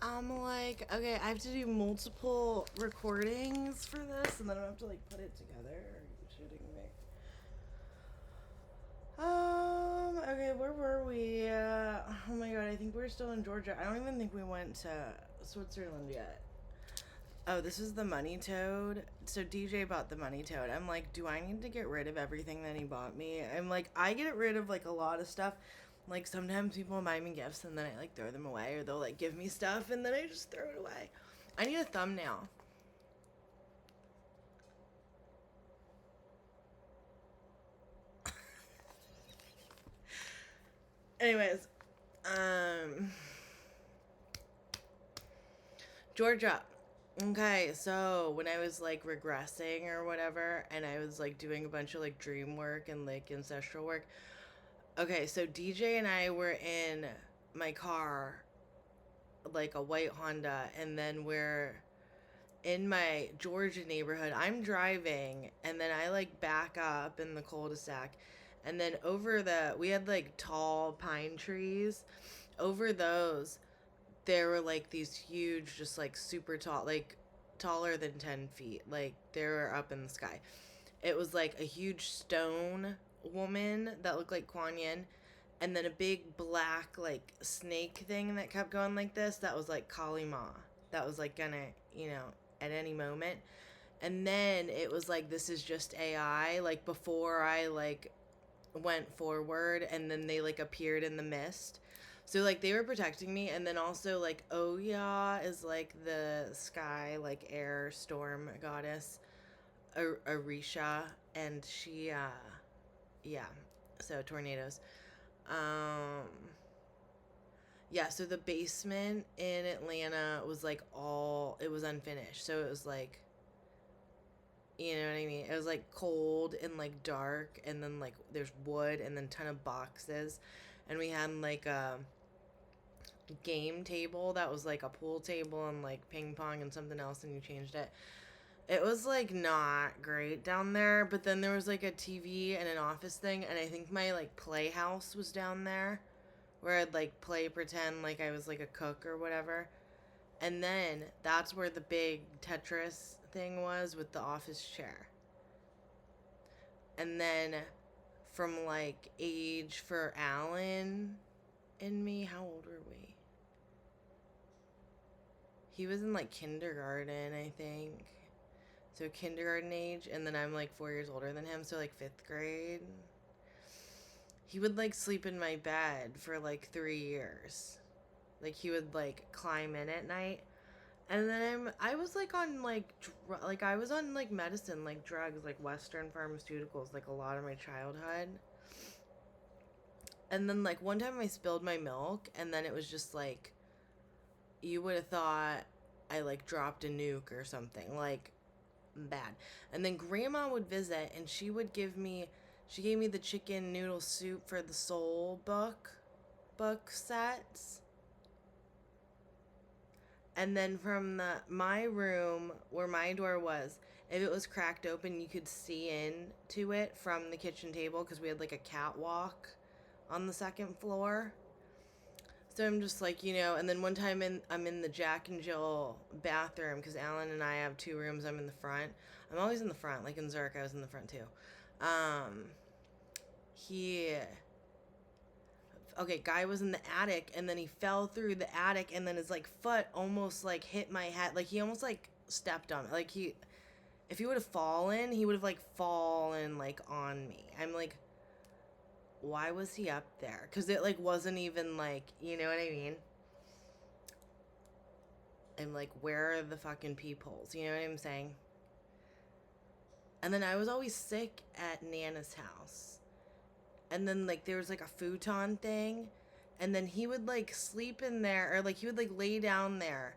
I'm like, okay, I have to do multiple recordings for this, and then I have to like put it together. Are you shitting me? Okay, where were we? Oh my god, I think we're still in Georgia. I don't even think we went to Switzerland yet. Oh, this is the money toad. So DJ bought the money toad. I'm like, do I need to get rid of everything that he bought me? I'm like, I get rid of like a lot of stuff. Like sometimes people buy me gifts and then I like throw them away, or they'll like give me stuff and then I just throw it away. I need a thumbnail. Anyways, Georgia. Okay, so when I was like regressing or whatever, and I was like doing a bunch of like dream work and like ancestral work. Okay, so DJ and I were in my car, like a white Honda, and then we're in my Georgia neighborhood. I'm driving, and then I like back up in the cul-de-sac, and then we had like tall pine trees. Over those, there were like these huge, just like super tall, like taller than 10 feet. Like they were up in the sky. It was like a huge stone woman that looked like Kuan Yin, and then a big black like snake thing that kept going like this. That was like Kali Ma. That was like gonna, at any moment. And then it was like, this is just AI. Like before I like went forward, and then they like appeared in the mist. So like they were protecting me, and then also like Oya is like the sky like air storm goddess, Arisha, and she yeah, so tornadoes. Um yeah, so the basement in Atlanta was like it was unfinished. So it was like, you know what I mean? It was like cold and like dark, and then like there's wood and then ton of boxes. And we had like a game table that was like a pool table and like ping pong and something else, and you changed it. It was like not great down there, but then there was like a TV and an office thing, and I think my like playhouse was down there where I'd like play pretend like I was like a cook or whatever. And then that's where the big Tetris thing was with the office chair. And then from like age for Alan and me, how old were we? He was in like kindergarten, I think. So kindergarten age, and then I'm like 4 years older than him, so like fifth grade. He would like sleep in my bed for like 3 years. Like he would like climb in at night. And then I was like on like I was on like medicine, like drugs, like Western pharmaceuticals, like a lot of my childhood. And then like one time I spilled my milk, and then it was just like, you would have thought I like dropped a nuke or something, like bad. And then grandma would visit, and she gave me the chicken noodle soup for the soul book sets. And then from my room where my door was, if it was cracked open, you could see into it from the kitchen table, because we had like a catwalk on the second floor. So I'm just like, and then one time I'm in the Jack and Jill bathroom, because Alan and I have two rooms. I'm in the front. I'm always in the front. Like in Zurich, I was in the front too. He Okay, guy was in the attic, and then he fell through the attic, and then his like foot almost like hit my head. Like he almost like stepped on it. Like if he would have fallen, he would have like fallen like on me. I'm like, why was he up there? Because it like wasn't even like, you know what I mean? I'm like, where are the fucking peepholes? You know what I'm saying? And then I was always sick at Nana's house. And then like there was like a futon thing, and then he would like sleep in there, or like he would like lay down there,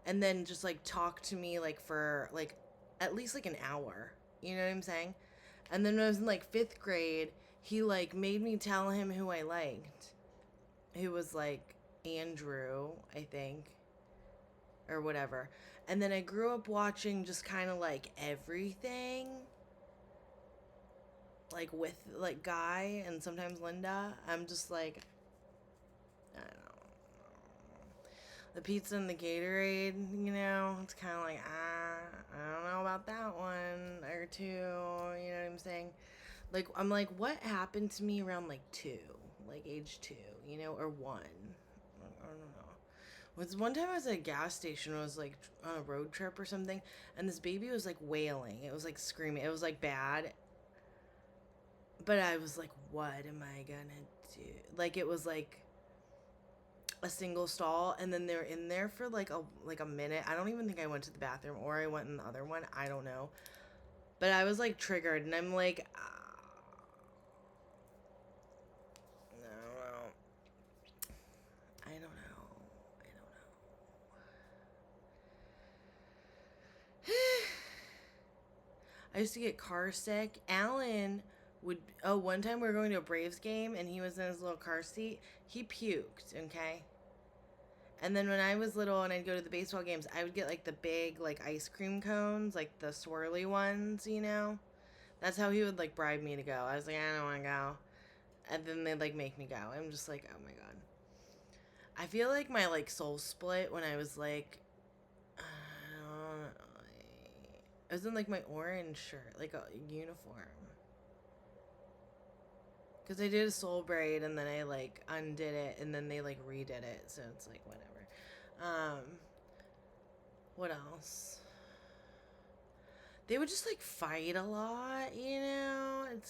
and then just like talk to me like for like at least like an hour. You know what I'm saying? And then when I was in like fifth grade, he like made me tell him who I liked. Who was like Andrew, I think, or whatever. And then I grew up watching just kind of like everything, like with like Guy and sometimes Linda. I'm just like, I don't know. The pizza and the Gatorade, you know, it's kind of like, I don't know about that one or two, you know what I'm saying? Like, I'm like, what happened to me around like two, like age two, you know, or one? I don't know. Was one time I was at a gas station, I was like on a road trip or something, and this baby was like wailing. It was like screaming. It was like bad. But I was like, what am I gonna do? Like, it was like a single stall, and then they're in there for like a minute. I don't even think I went to the bathroom, or I went in the other one. I don't know. But I was like triggered, and I'm like, I don't know. I don't know. I don't know. I used to get car sick. Alan would. Oh, one time we were going to a Braves game, and he was in his little car seat. He puked. Okay. And then when I was little and I'd go to the baseball games, I would get like the big like ice cream cones, like the swirly ones, you know? That's how he would like bribe me to go. I was like, I don't want to go. And then they'd like make me go. I'm just like, oh my god. I feel like my like soul split when I was like, I don't know, I was in like my orange shirt, like a uniform. Because I did a soul braid and then I like undid it and then they like redid it. So it's like whatever. Um, what else? They would just like fight a lot, you know. It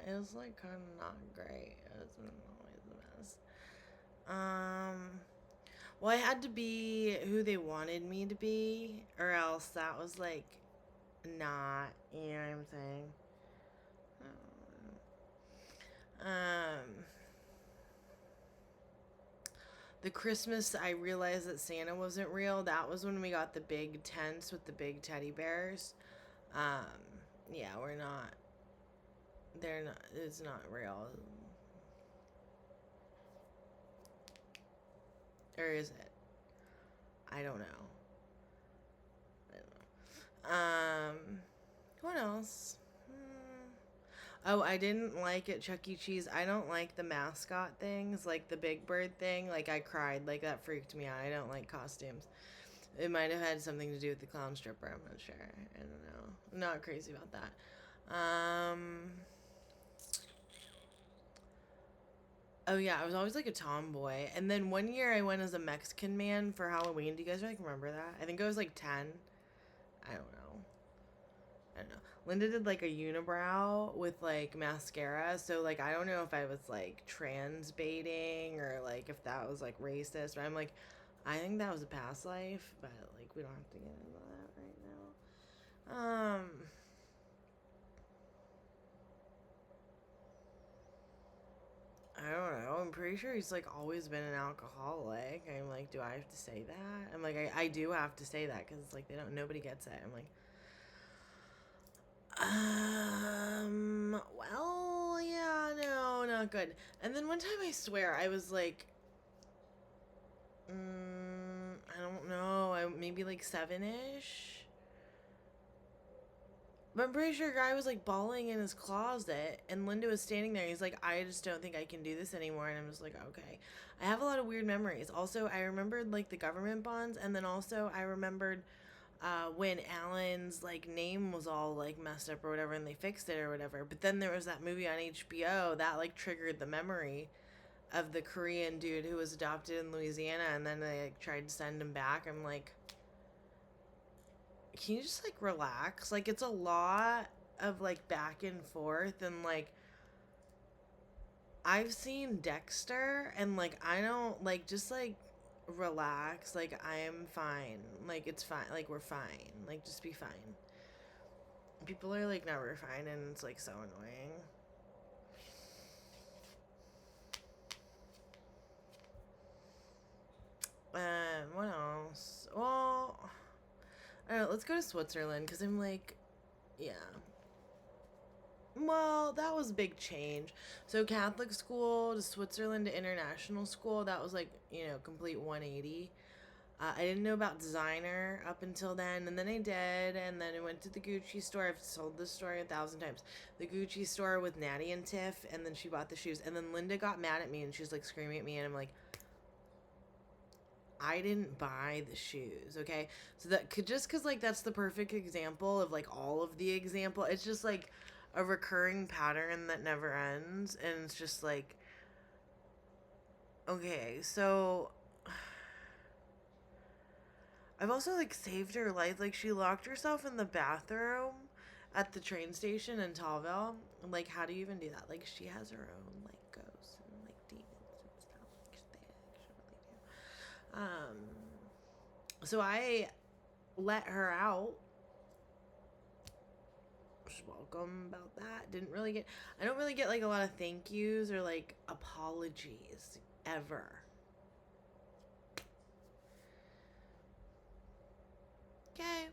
was like kind of not great. It wasn't always the best. Well, I had to be who they wanted me to be, or else that was like not. You know what I'm saying? Um, the Christmas I realized that Santa wasn't real. That was when we got the big tents with the big teddy bears. Um, yeah, we're not. They're not. It's not real. Or is it? I don't know. I don't know. What else? Oh, I didn't like at Chuck E. Cheese. I don't like the mascot things, like the Big Bird thing. Like, I cried. Like, that freaked me out. I don't like costumes. It might have had something to do with the clown stripper. I'm not sure. I don't know. I'm not crazy about that. Oh yeah, I was always like a tomboy. And then one year I went as a Mexican man for Halloween. Do you guys like remember that? I think I was like 10. I don't know. I don't know. Linda did like a unibrow with like mascara. So like I don't know if I was like trans baiting or like if that was like racist. But I'm like, I think that was a past life. But like we don't have to get into that right now. I don't know. I'm pretty sure he's like always been an alcoholic. I'm like, do I have to say that? I'm like, I do have to say that because it's like they don't. Nobody gets it. I'm like, well, yeah, no, not good. And then one time I swear I was like, I don't know, I maybe like 7-ish. But I'm pretty sure a guy was like bawling in his closet, and Linda was standing there. He's like, I just don't think I can do this anymore. And I'm just like, okay. I have a lot of weird memories. Also, I remembered like the government bonds, and then also I remembered when Alan's like name was all like messed up or whatever, and they fixed it or whatever. But then there was that movie on HBO that like triggered the memory of the Korean dude who was adopted in Louisiana, and then they like tried to send him back. I'm like, can you just like relax? Like it's a lot of like back and forth, and like I've seen Dexter, and like I don't like just like relax. Like I am fine. Like it's fine. Like we're fine. Like just be fine. People are like never fine, and it's like so annoying. What else? Well, I don't know. Let's go to Switzerland because I'm like, yeah. Well, that was a big change. So Catholic school to Switzerland to international school, that was like, complete 180. I didn't know about designer up until then, and then I did, and then I went to the Gucci store. I've told this story 1,000 times. The Gucci store with Natty and Tiff, and then she bought the shoes, and then Linda got mad at me, and she was like screaming at me, and I'm like, I didn't buy the shoes, okay? So that could just cuz like that's the perfect example of like all of the example. It's just like a recurring pattern that never ends, and it's just like okay, so I've also like saved her life. Like she locked herself in the bathroom at the train station in Tallville. Like how do you even do that? Like she has her own like ghosts and like demons and stuff. Like they actually do. So I let her out. She's welcome about that. Didn't really get. I don't really get like a lot of thank yous or like apologies ever. Okay.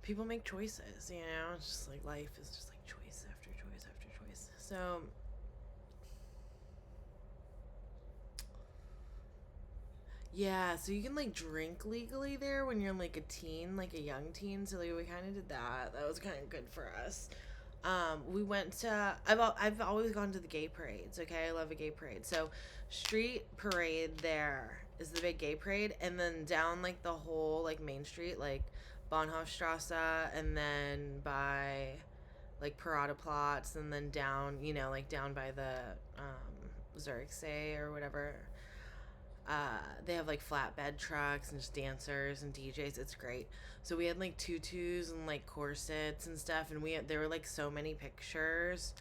People make choices, you know? It's just like life is just like choice after choice after choice. So, yeah, so you can like drink legally there when you're like a teen, like a young teen. So like we kind of did that. That was kind of good for us. We went to. I've always gone to the gay parades. Okay, I love a gay parade. So, street parade there is the big gay parade, and then down like the whole like main street, like Bahnhofstrasse, and then by like Paradeplatz, and then down, you know, like down by the Zurichsee or whatever. They have like flatbed trucks and just dancers and DJs. It's great. So we had like tutus and like corsets and stuff, and there were like so many pictures.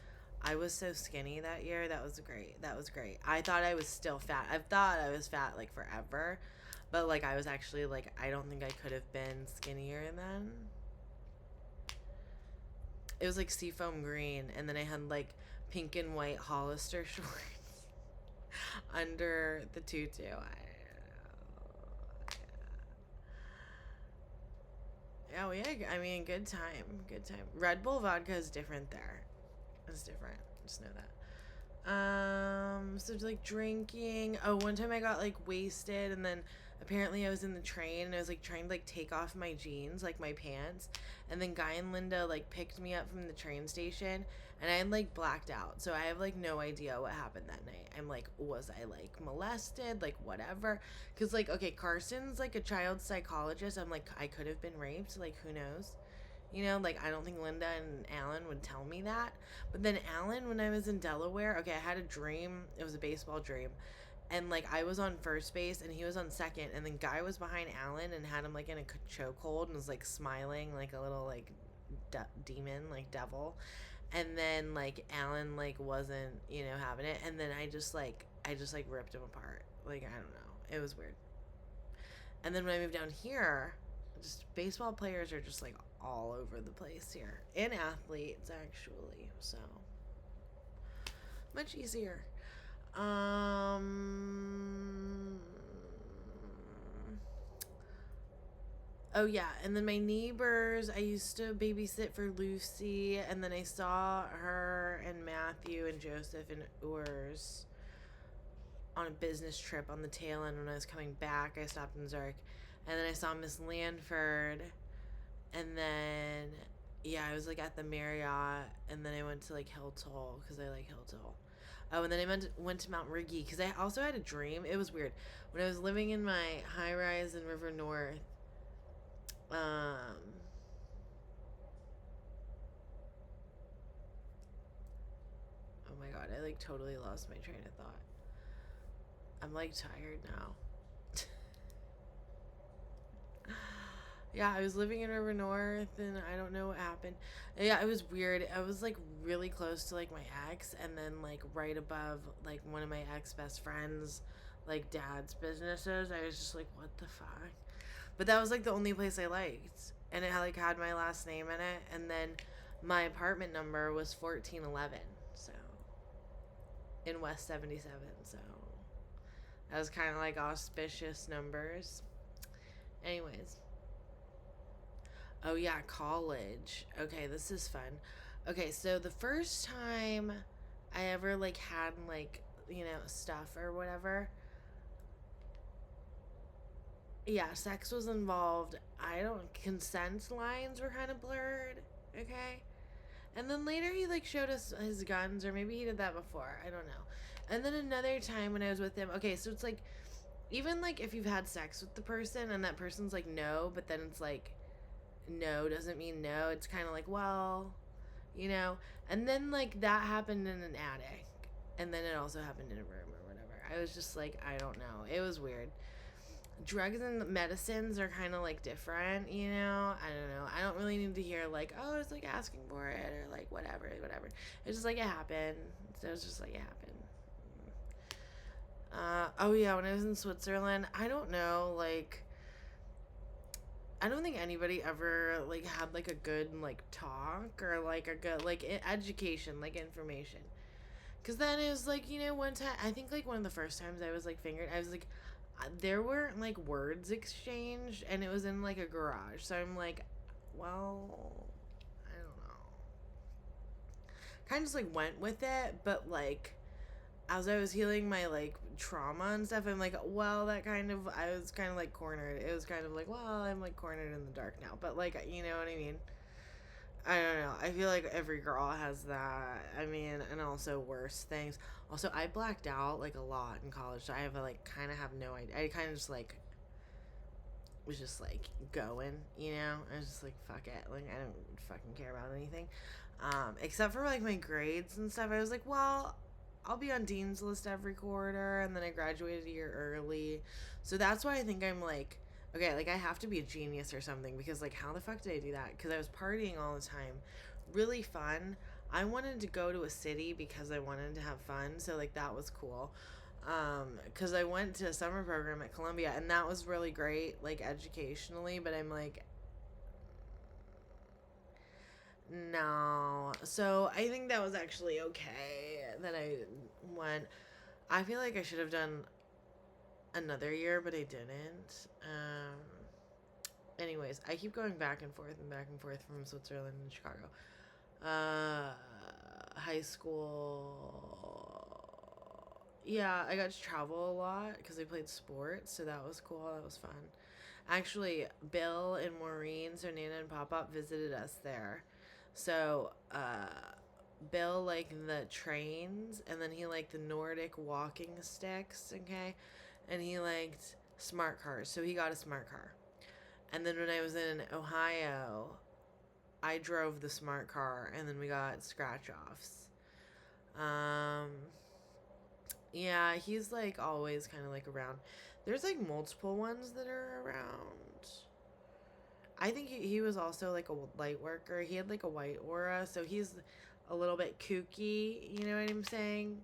I was so skinny that year. That was great. That was great. I thought I was still fat. I've thought I was fat like forever, but like I was actually like I don't think I could have been skinnier then. It was like seafoam green, and then I had like pink and white Hollister shorts under the tutu. Oh yeah, I mean, good time, good time. Red Bull vodka is different there. It's different. Just know that. So like drinking. Oh, one time I got like wasted, and then apparently I was in the train and I was like trying to like take off my jeans, like my pants, and then Guy and Linda like picked me up from the train station, and I had like blacked out, so I have like no idea what happened that night. I'm like, was I like molested, like whatever? Because like okay, Carson's like a child psychologist. I'm like I could have been raped, like who knows? You know, like I don't think Linda and Alan would tell me that. But then Alan, when I was in Delaware, okay, I had a dream. It was a baseball dream. And like I was on first base and he was on second, and then Guy was behind Alan and had him like in a chokehold and was like smiling like a little like demon, like devil. And then like Alan like wasn't, you know, having it, and then I just like ripped him apart. Like I don't know. It was weird. And then when I moved down here, just baseball players are just like all over the place here, and athletes actually. So much easier. Um. Oh yeah, and then my neighbors. I used to babysit for Lucy, and then I saw her and Matthew and Joseph and Urs on a business trip on the tail end. When I was coming back, I stopped in Zurich, and then I saw Miss Lanford, and then yeah, I was like at the Marriott, and then I went to like Hilltoll because I like Hilltoll. Oh, and then I went to Mount Riggy because I also had a dream. It was weird when I was living in my high rise in River North. Um, oh my god, I like totally lost my train of thought. I'm like tired now. Yeah, I was living in River North, and I don't know what happened. Yeah, it was weird. I was like really close to like my ex, and then like right above like one of my ex best friends like dad's businesses. I was just like, what the fuck? But that was like the only place I liked, and it had like had my last name in it, and then my apartment number was 1411, so in West 77. So that was kind of like auspicious numbers. Anyways. Oh yeah, college. Okay, this is fun. Okay, so the first time I ever like had like, you know, stuff or whatever. Yeah, sex was involved. I don't consent lines were kind of blurred, okay? And then later he like showed us his guns, or maybe he did that before. I don't know. And then another time when I was with him, okay, so it's like even like if you've had sex with the person and that person's like no, but then it's like no doesn't mean no. It's kind of like, well, you know. And then like that happened in an attic, and then it also happened in a room or whatever. I was just like, I don't know. It was weird. Drugs and medicines are kind of like different, you know. I don't know. I don't really need to hear like, oh, it's like asking for it or like whatever, whatever. It's just like it happened. So it's just like it happened. Oh yeah, when I was in Switzerland, I don't know, like I don't think anybody ever like had like a good like talk or like a good like education, like information. Cause then it was like, you know, one time I think like one of the first times I was like fingered, I was like there weren't like words exchanged, and it was in like a garage. So I'm like, well, I don't know. Kind of just like went with it, but like as I was healing my like trauma and stuff, I'm like, well, that kind of I was kind of like cornered. It was kind of like, well, I'm like cornered in the dark now, but like, you know what I mean? I don't know. I feel like every girl has that. I mean, and also worse things. Also, I blacked out like a lot in college, so I have like kind of have no idea. I kind of just like was just like going, you know. I was just like, fuck it, like I don't fucking care about anything, except for like my grades and stuff. I was like, well, I'll be on dean's list every quarter, and then I graduated a year early, so that's why I think I'm like, okay, like I have to be a genius or something, because like how the fuck did I do that? Because I was partying all the time, really fun. I wanted to go to a city because I wanted to have fun, so like that was cool. Because I went to a summer program at Columbia, and that was really great, like educationally, but I'm like, no. So I think that was actually okay that I went. I feel like I should have done another year, but I didn't. Anyways, I keep going back and forth and back and forth from Switzerland and Chicago. High school. Yeah, I got to travel a lot because I played sports, so that was cool. That was fun. Actually, Bill and Maureen, so Nana and Pop Up, visited us there. So, Bill liked the trains, and then he liked the Nordic walking sticks, okay? And he liked smart cars, so he got a smart car. And then when I was in Ohio, I drove the smart car, and then we got scratch offs. Um, yeah, he's like always kind of like around. There's like multiple ones that are around. I think he was also like a light worker. He had like a white aura, so he's a little bit kooky. You know what I'm saying?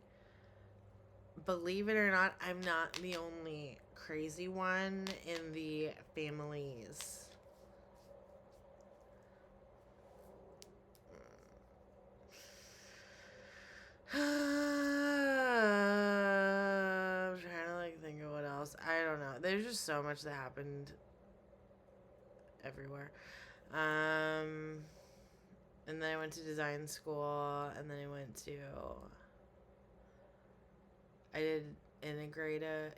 Believe it or not, I'm not the only crazy one in the families. I'm trying to like think of what else. I don't know. There's just so much that happened everywhere. Um, and then I went to design school, and then I did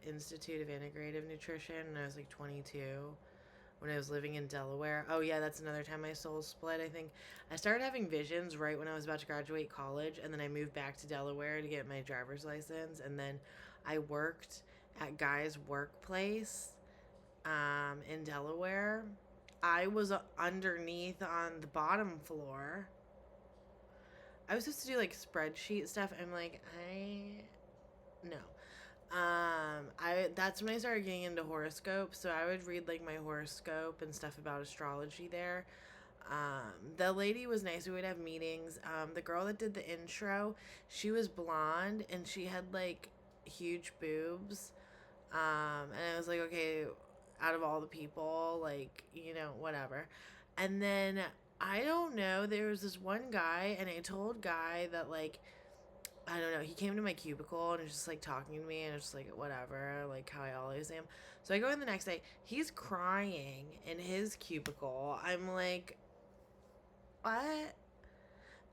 Institute of Integrative Nutrition, and I was like 22 when I was living in Delaware. Oh yeah, that's another time my soul split. I think I started having visions right when I was about to graduate college, and then I moved back to Delaware to get my driver's license, and then I worked at Guy's workplace in Delaware. I was underneath on the bottom floor. I was supposed to do like spreadsheet stuff. I'm like, no. I that's when I started getting into horoscopes. So I would read like my horoscope and stuff about astrology there. The lady was nice. We would have meetings. The girl that did the intro, she was blonde and she had like huge boobs. And I was like, okay, out of all the people, like, you know, whatever. And then I don't know, there was this one guy, and I told Guy that like I don't know, he came to my cubicle and was just like talking to me, and it's just like whatever, like how I always am. So I go in the next day, he's crying in his cubicle. I'm like, what?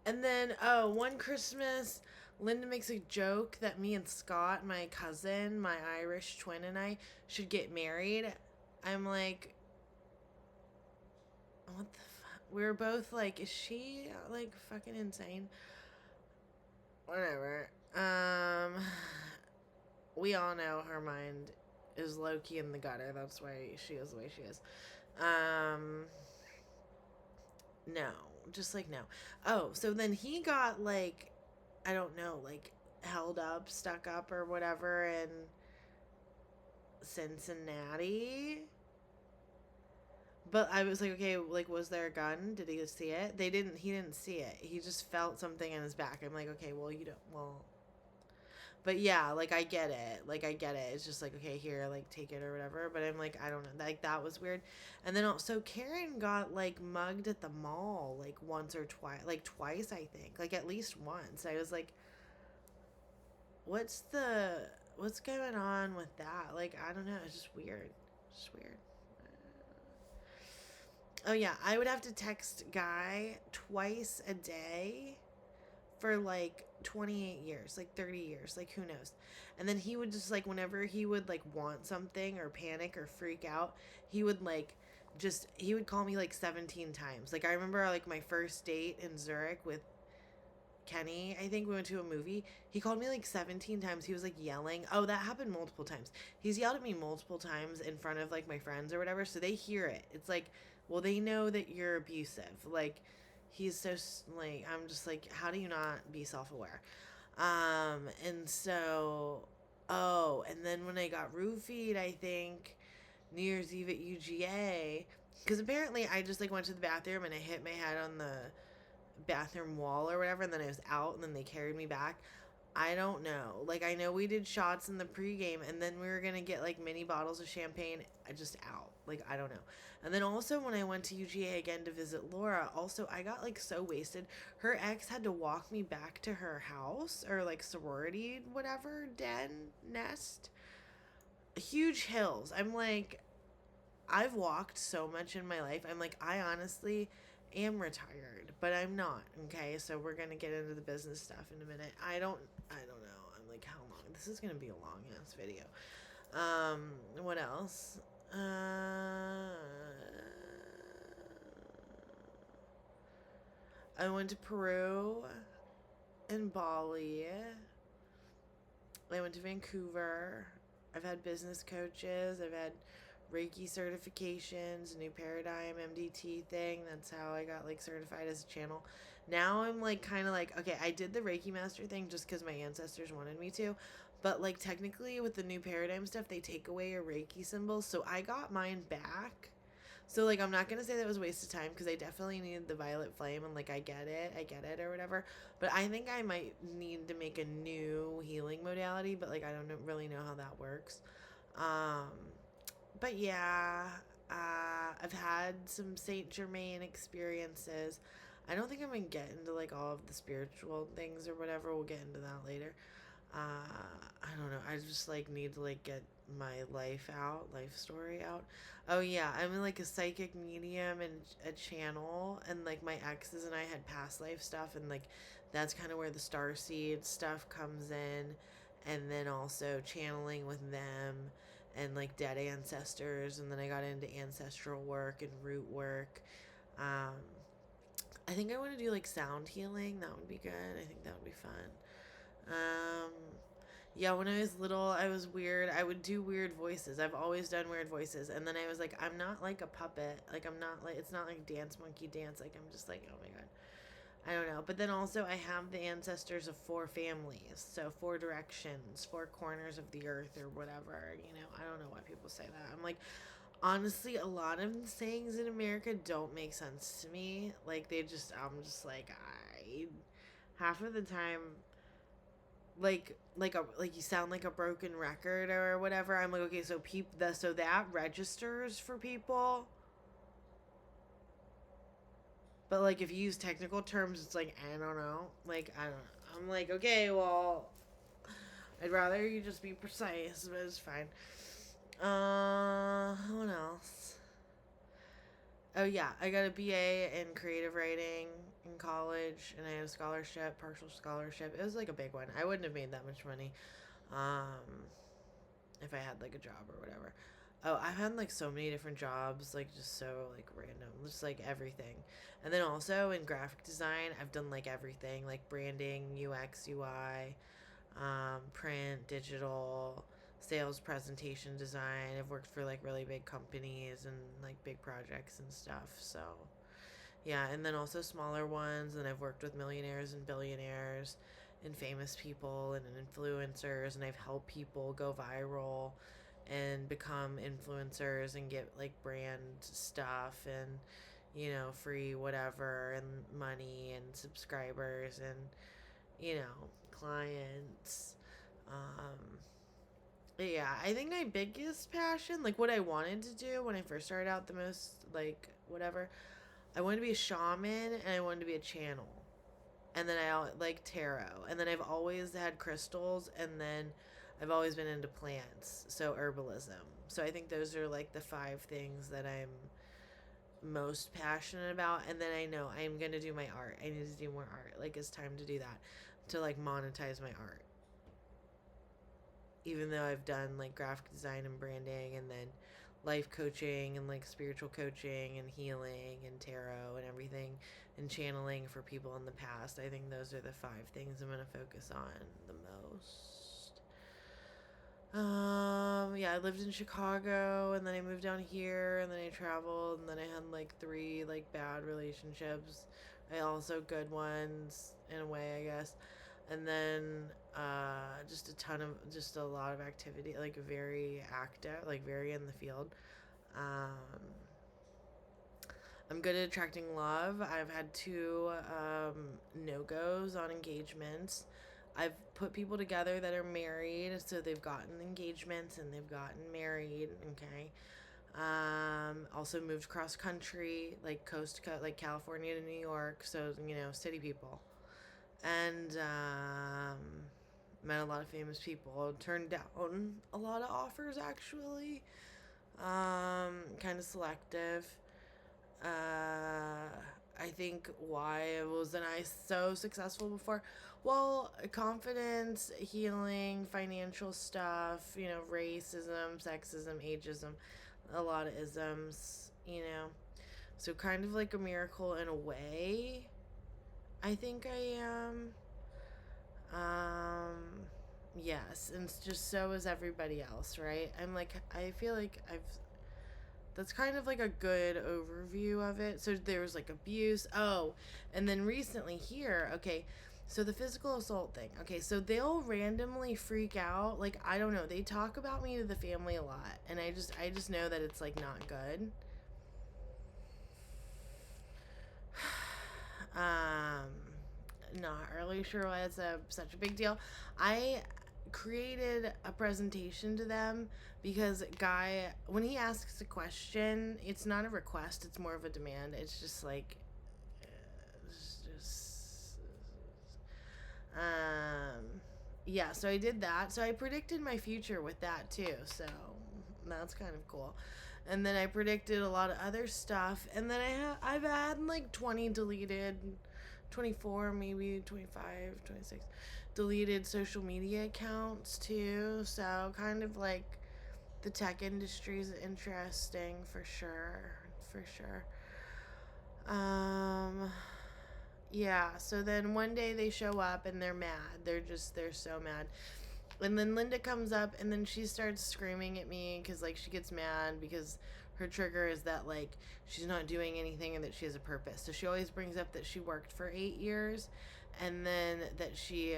And then one Christmas, Linda makes a joke that me and Scott, my cousin, my Irish twin, and I should get married. I'm like, what the fuck? We were both like, is she like fucking insane? Whatever. We all know her mind is low key in the gutter. That's why she is the way she is. Um, no, just like no. Oh, so then he got like, I don't know, like held up, stuck up, or whatever in Cincinnati. But I was like, okay, like, was there a gun? Did he see it? They didn't. He didn't see it. He just felt something in his back. I'm like, okay, well, you don't. Well, but yeah, like I get it. Like I get it. It's just like, okay, here, like take it or whatever. But I'm like, I don't know. Like that was weird. And then also Karen got like mugged at the mall like once or twice, like twice I think, like at least once. I was like, what's the what's going on with that? Like I don't know. It's just weird. It's just weird. Oh yeah, I would have to text Guy twice a day for like 28 years, like 30 years, like who knows. And then he would just like whenever he would like want something or panic or freak out, he would like just he would call me like 17 times. Like I remember like my first date in Zurich with Kenny, I think we went to a movie. He called me like 17 times. He was like yelling. Oh, that happened multiple times. He's yelled at me multiple times in front of like my friends or whatever, so they hear it. It's like, well, they know that you're abusive. Like, he's so, like, I'm just like, how do you not be self aware? And so, oh, and then when I got roofied, I think New Year's Eve at UGA, because apparently I just like went to the bathroom and I hit my head on the bathroom wall or whatever, and then I was out, and then they carried me back. I don't know. Like I know we did shots in the pregame, and then we were gonna get like mini bottles of champagne. I just out. Like I don't know. And then also when I went to UGA again to visit Laura, also I got like so wasted. Her ex had to walk me back to her house or like sorority whatever den nest. Huge hills. I'm like, I've walked so much in my life. I'm like, I honestly am retired, but I'm not. Okay, so we're gonna get into the business stuff in a minute. I don't know. I'm like, how long? This is gonna be a long ass video. What else? I went to Peru and Bali. I went to Vancouver. I've had business coaches. I've had Reiki certifications, New Paradigm, MDT thing. That's how I got like certified as a channel. Now I'm like kind of like, okay, I did the Reiki master thing just because my ancestors wanted me to. But like technically with the New Paradigm stuff, they take away your Reiki symbols. So I got mine back. So like I'm not gonna say that was a waste of time because I definitely needed the violet flame and like I get it or whatever. But I think I might need to make a new healing modality, but like I don't really know how that works. Um, but yeah, I've had some Saint Germain experiences. I don't think I'm gonna get into like all of the spiritual things or whatever. We'll get into that later. I don't know. I just like need to like get my life story out. Oh yeah, I'm like a psychic medium and a channel, and like my exes and I had past life stuff, and like that's kind of where the starseed stuff comes in, and then also channeling with them and like dead ancestors, and then I got into ancestral work and root work. Um, I think I want to do like sound healing. That would be good. I think that would be fun. Um, yeah, when I was little, I was weird. I would do weird voices. I've always done weird voices. And then I was like, I'm not like a puppet. Like, I'm not like, it's not like dance monkey dance. Like, I'm just like, oh my God. I don't know. But then also, I have the ancestors of 4 families. So, 4 directions, 4 corners of the earth or whatever. You know, I don't know why people say that. I'm like, honestly, a lot of the sayings in America don't make sense to me. Like, I'm just like, half of the time, like you sound like a broken record or whatever. I'm like, okay, so so that registers for people, but like if you use technical terms, it's like I don't know, like I don't know. I'm like, okay, well, I'd rather you just be precise, but it's fine. What else? Oh yeah, I got a BA in creative writing in college, and I had a scholarship, partial scholarship. It was like a big one. I wouldn't have made that much money, um, if I had like a job or whatever. Oh, I've had like so many different jobs, like just so like random, just like everything. And then also in graphic design, I've done like everything, like branding, UX, UI, print, digital, sales presentation design. I've worked for like really big companies and like big projects and stuff. So yeah, and then also smaller ones. And I've worked with millionaires and billionaires and famous people and influencers, and I've helped people go viral and become influencers and get like brand stuff and free whatever and money and subscribers and clients. um yeah, I think my biggest passion, like what I wanted to do when I first started out, the most like whatever, I wanted to be a shaman and I wanted to be a channel. And then I like tarot. And then I've always had crystals. And then I've always been into plants. So herbalism. So I think those are like the 5 things that I'm most passionate about. And then I know I'm going to do my art. I need to do more art. Like it's time to do that. To like monetize my art. Even though I've done like graphic design and branding and then life coaching and like spiritual coaching and healing and tarot and everything and channeling for people in the past. I think those are the 5 things I'm going to focus on the most. Yeah, I lived in Chicago and then I moved down here and then I traveled and then I had like 3 like bad relationships. I also good ones in a way, I guess. And then just a lot of activity, like very active, like very in the field. Um, I'm good at attracting love. I've had 2 no-goes on engagements. I've put people together that are married, so they've gotten engagements and they've gotten married. Okay. Also moved cross country, like coast to coast, like California to New York. So city people, and met a lot of famous people. Turned down a lot of offers actually. Kind of selective. I think why wasn't I so successful before? Well, confidence, healing, financial stuff, racism, sexism, ageism, a lot of isms, So kind of like a miracle in a way. I think I am. Yes, and it's just so is everybody else, right? I feel like that's kind of like a good overview of it. So there was like abuse. Oh, and then recently here, okay, so the physical assault thing. Okay, so they'll randomly freak out. Like I don't know, they talk about me to the family a lot, and I just know that it's like not good. um Not really sure why it's such a big deal. I created a presentation to them because guy, when he asks a question, it's not a request, it's more of a demand. It's just like it's just yeah, so I did that. So I predicted my future with that too. So that's kind of cool. And then I predicted a lot of other stuff, and then I've had like 20 deleted, 24, maybe 25, 26 deleted social media accounts too. So kind of like the tech industry is interesting for sure. For sure. Um yeah, so then one day they show up and they're mad. They're so mad. And then Linda comes up and then she starts screaming at me because like she gets mad because her trigger is that like she's not doing anything and that she has a purpose. So she always brings up that she worked for 8 years and then that she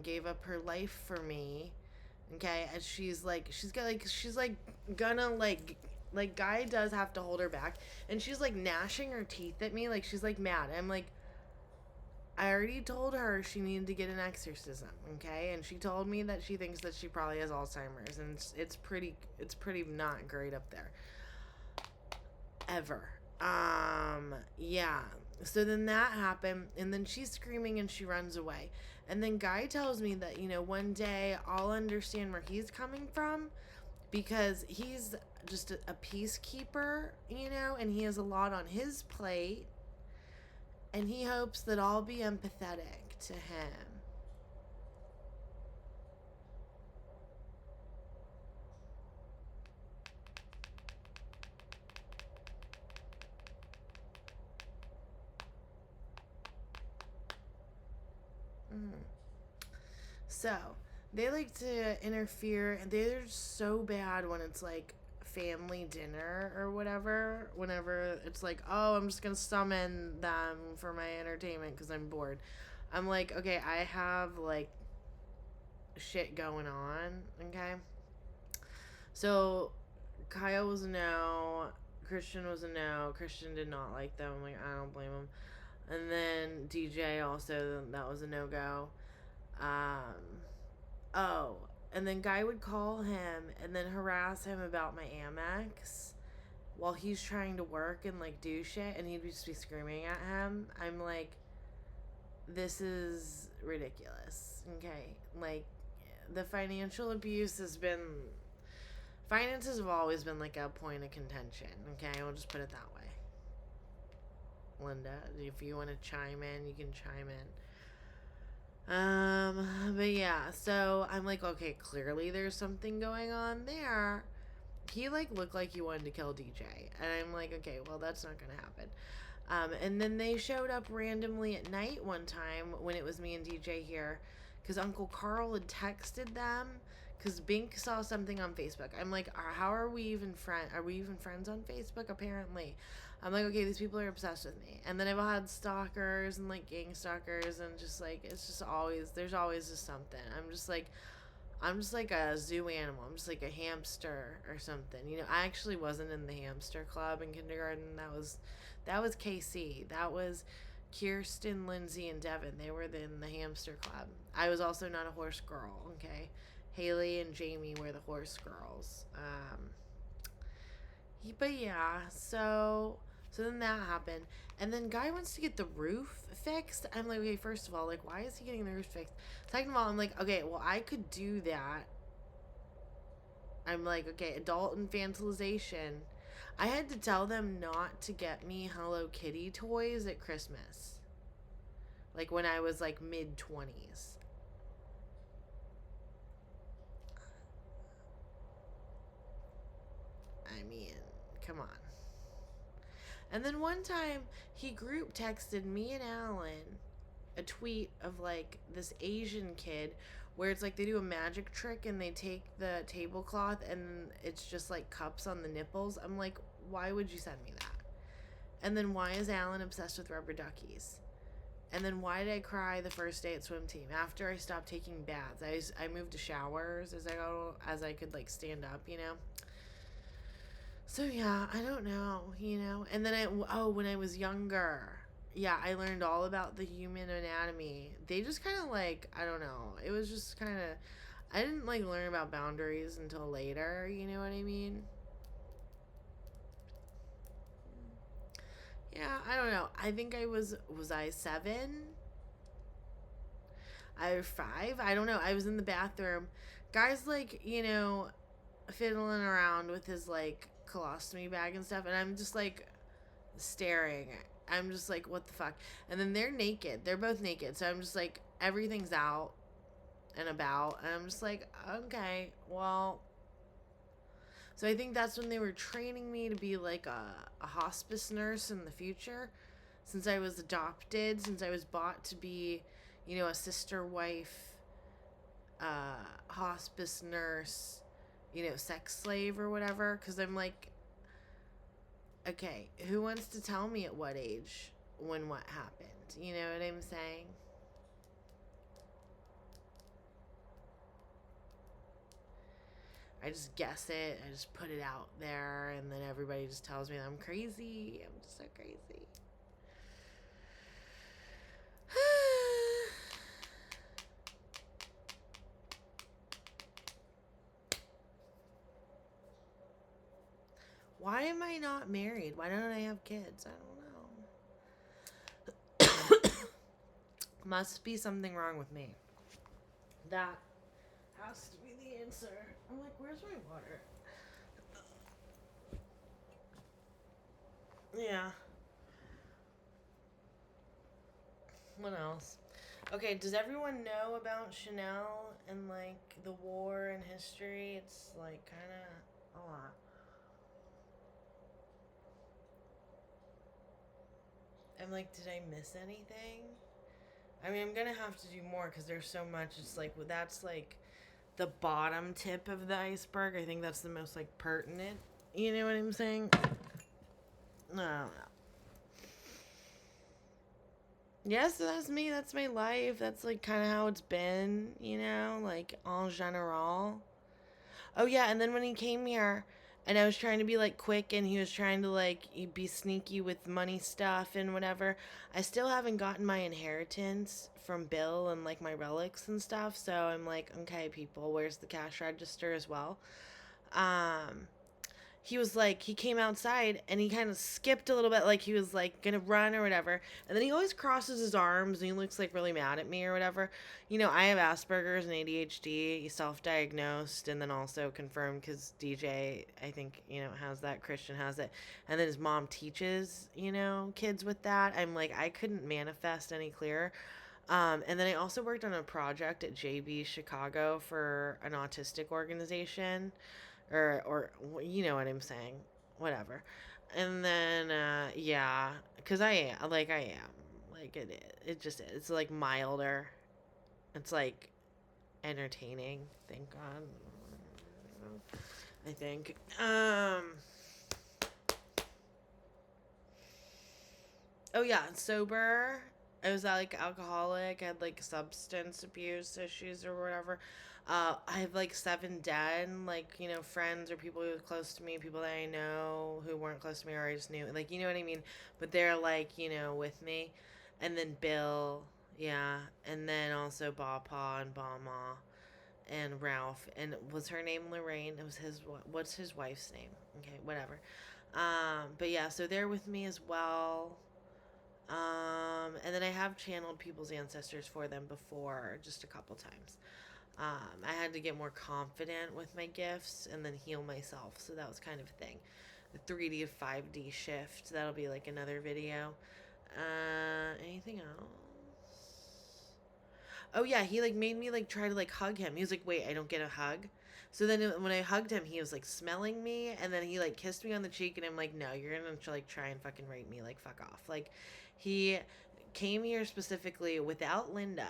gave up her life for me. Okay, and she's like gonna like Guy does have to hold her back, and she's like gnashing her teeth at me like she's like mad. I'm like, I already told her she needed to get an exorcism, okay? And she told me that she thinks that she probably has Alzheimer's, and it's pretty not great up there. Ever. Yeah. So then that happened, and then she's screaming and she runs away. And then Guy tells me that, one day I'll understand where he's coming from because he's just a peacekeeper, and he has a lot on his plate, and he hopes that I'll be empathetic to him. So they like to interfere, and they're so bad when it's like family dinner or whatever. Whenever it's like, oh, I'm just gonna summon them for my entertainment because I'm bored. I'm like, okay, I have like shit going on. Okay, so Kyle was a no. Christian was a no. Christian did not like them. I'm like, I don't blame him. And then DJ also, that was a no go. Um, oh, and then Guy would call him and then harass him about my Amex while he's trying to work and like do shit, and he'd just be screaming at him. I'm like, this is ridiculous. Okay, like the financial abuse has been. Finances have always been like a point of contention. Okay, we'll just put it that way. Linda, if you want to chime in, you can chime in. But yeah, so I'm like, okay, clearly there's something going on there. He like looked like he wanted to kill DJ, and I'm like, okay, well that's not gonna happen. And then they showed up randomly at night one time when it was me and DJ here, because Uncle Carl had texted them. Because Bink saw something on Facebook. I'm like, how are we even friends? Are we even friends on Facebook? Apparently. I'm like, okay, these people are obsessed with me. And then I've had stalkers and like gang stalkers, and just like, it's just always, there's always just something. I'm just like a zoo animal. I'm just like a hamster or something. You know, I actually wasn't in the hamster club in kindergarten. That was KC. That was Kirsten, Lindsay, and Devin. They were in the hamster club. I was also not a horse girl. Okay, Haley and Jamie were the horse girls. But yeah, so then that happened, and then Guy wants to get the roof fixed. I'm like, okay, first of all, like, why is he getting the roof fixed? Second of all, I'm like, okay, well, I could do that. I'm like, okay, adult infantilization. I had to tell them not to get me Hello Kitty toys at Christmas, like when I was like mid-20s. I mean, come on. And then one time he group texted me and Alan a tweet of like this Asian kid where it's like they do a magic trick and they take the tablecloth and it's just like cups on the nipples. I'm like, why would you send me that? And then why is Alan obsessed with rubber duckies? And then why did I cry the first day at swim team after I stopped taking baths? I moved to showers as I could like stand up, you know. So yeah, I don't know, you know. And then when I was younger, yeah, I learned all about the human anatomy. They just kind of like, I don't know. It was just kind of, I didn't like learn about boundaries until later, you know what I mean? Yeah, I don't know. I think was I 7? I was 5? I don't know. I was in the bathroom. Guys like, you know, fiddling around with his like colostomy bag and stuff, and I'm just like staring. I'm just like, what the fuck? And then they're naked. They're both naked. So I'm just like, everything's out and about. And I'm just like, okay, well. So I think that's when they were training me to be like a hospice nurse in the future. Since I was adopted, since I was bought to be, you know, a sister wife, hospice nurse, you know, sex slave or whatever. Because I'm like, okay, who wants to tell me at what age when what happened? You know what I'm saying? I just guess it. I just put it out there, and then everybody just tells me that I'm crazy. I'm just so crazy. Why am I not married? Why don't I have kids? I don't know. Must be something wrong with me. That has to be the answer. I'm like, where's my water? Yeah. What else? Okay, does everyone know about Chanel and like the war and history? It's like kind of a lot. I'm like, did I miss anything? I mean, I'm gonna have to do more because there's so much. It's like, well, that's like the bottom tip of the iceberg. I think that's the most like pertinent. You know what I'm saying? No. Yes, that's me. That's my life. That's like kind of how it's been, like en general. Oh yeah, and then when he came here and I was trying to be like quick and he was trying to like be sneaky with money stuff and whatever, I still haven't gotten my inheritance from Bill and like my relics and stuff. So I'm like, okay, people, where's the cash register as well? Um he was like, he came outside and he kind of skipped a little bit, like he was like gonna run or whatever, and then he always crosses his arms and he looks like really mad at me or whatever. I have Asperger's and ADHD, self-diagnosed and then also confirmed because DJ, I think, has that. Christian has it, and then his mom teaches, kids with that. I'm like, I couldn't manifest any clearer. And then I also worked on a project at JB Chicago for an autistic organization, or you know what I'm saying, whatever. And then yeah, because I am like it just is. It's like milder. It's like entertaining. Thank God. I think. Oh yeah, sober. I was like alcoholic. I had like substance abuse issues or whatever. I have like 7 dead, like friends or people who were close to me, people that I know who weren't close to me or I just knew, like you know what I mean. But they're like with me, and then Bill, yeah, and then also Papa and Bama and Ralph, and was her name Lorraine? It was his. What's his wife's name? Okay, whatever. But yeah, so they're with me as well. And then I have channeled people's ancestors for them before, just a couple times. I had to get more confident with my gifts and then heal myself, so that was kind of a thing. The 3D to 5D shift, that'll be like another video. Anything else? Oh yeah, he like made me like try to like hug him. He was like, "Wait, I don't get a hug." So then when I hugged him, he was like smelling me, and then he like kissed me on the cheek, and I'm like, "No, you're gonna like try and fucking rape me, like fuck off." Like, he came here specifically without Linda.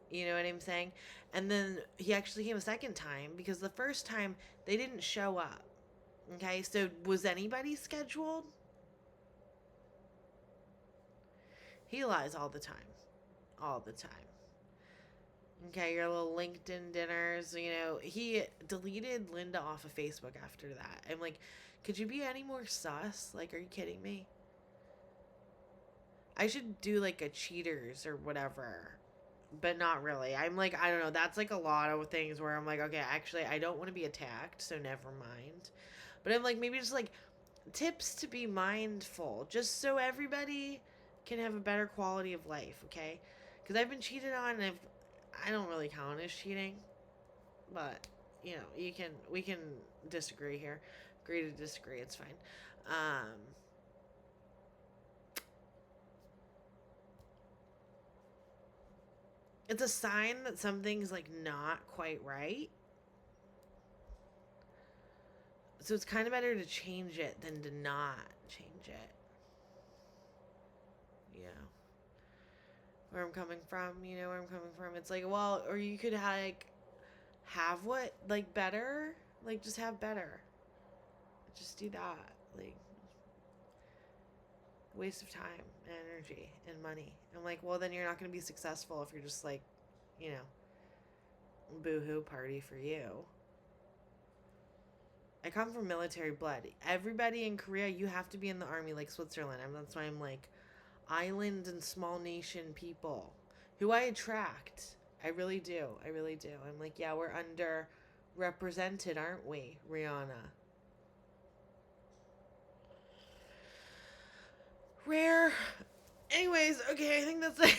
You know what I'm saying? And then he actually came a second time because the first time they didn't show up. Okay, so was anybody scheduled? He lies all the time. All the time. Okay, your little LinkedIn dinners. He deleted Linda off of Facebook after that. I'm like, could you be any more sus? Like, are you kidding me? I should do like a cheaters or whatever, but not really. I'm like, I don't know. That's like a lot of things where I'm like, okay, actually, I don't want to be attacked, so never mind. But I'm like, maybe just like tips to be mindful, just so everybody can have a better quality of life, okay? Because I've been cheated on, and I don't really count as cheating, but we can disagree here, agree to disagree. It's fine. Um, it's a sign that something's like not quite right. So it's kind of better to change it than to not change it. Yeah. Where I'm coming from, where I'm coming from. It's like, well, or you could like have what like better, like just have better. Just do that. Like, waste of time and energy and money. I'm like, well, then you're not going to be successful if you're just like, you know, boo-hoo party for you. I come from military blood. Everybody in Korea, you have to be in the army like Switzerland. That's why I'm like, island and small nation people who I attract. I really do. I really do. I'm like, yeah, we're underrepresented, aren't we, Rihanna? Rare. Anyways, okay, I think that's it.